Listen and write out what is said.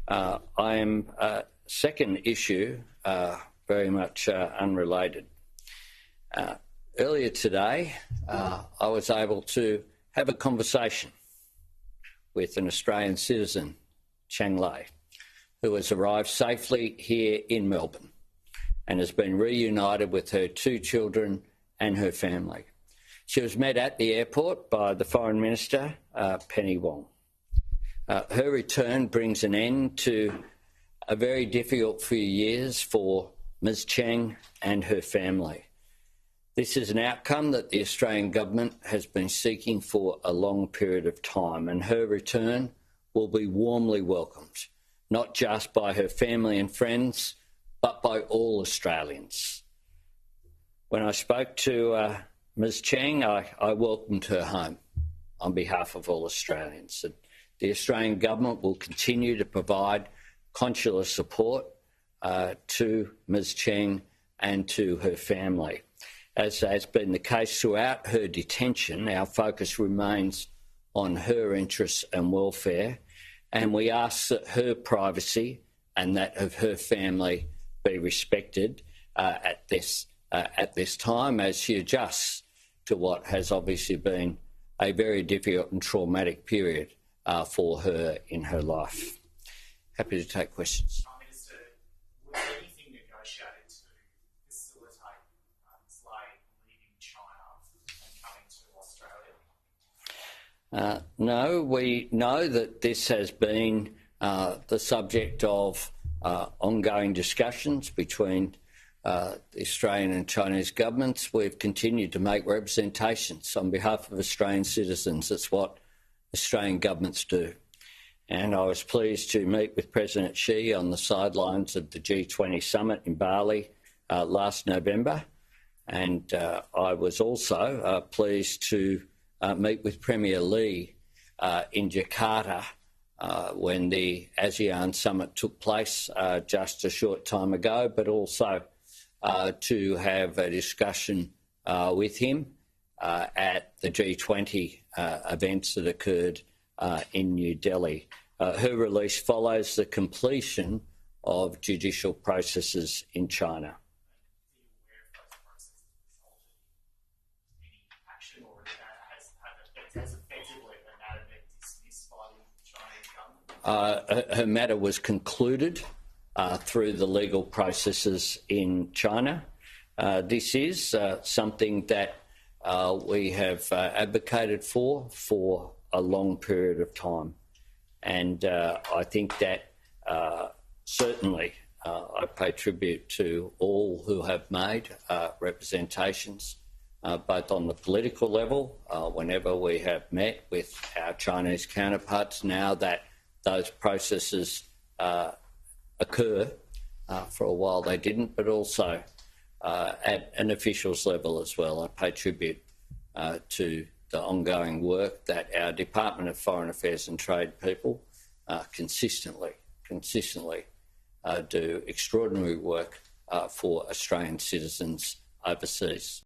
I am second issue, very much unrelated. Earlier today, I was able to have a conversation with an Australian citizen, Cheng Lei, who has arrived safely here in Melbourne and has been reunited with her 2 children and her family. She was met at the airport by the Foreign Minister, Penny Wong. Her return brings an end to a very difficult few years for Ms Cheng and her family. This is an outcome that the Australian government has been seeking for a long period of time, and her return will be warmly welcomed, not just by her family and friends, but by all Australians. When I spoke to Ms Cheng, I welcomed her home on behalf of all Australians. And the Australian government will continue to provide consular support to Ms Cheng and to her family. As has been the case throughout her detention, our focus remains on her interests and welfare, and we ask that her privacy and that of her family be respected at this time as she adjusts to what has obviously been a very difficult and traumatic period for her in her life. Happy to take questions. Prime Minister, was anything negotiated to facilitate Ms Lei leaving China and coming to Australia? No, we know that this has been the subject of ongoing discussions between the Australian and Chinese governments. We've continued to make representations on behalf of Australian citizens. That's what Australian governments do. And I was pleased to meet with President Xi on the sidelines of the G20 summit in Bali last November. And I was also pleased to meet with Premier Li in Jakarta when the ASEAN summit took place just a short time ago, but also to have a discussion with him at the G20 events that occurred in New Delhi. Her release follows the completion of judicial processes in China. Her matter was concluded through the legal processes in China. This is something that we have advocated for a long period of time. And I think that certainly I pay tribute to all who have made representations, both on the political level, whenever we have met with our Chinese counterparts, now that those processes occur. For a while they didn't, but also at an officials level as well. I pay tribute to the ongoing work that our Department of Foreign Affairs and Trade people consistently do extraordinary work for Australian citizens overseas.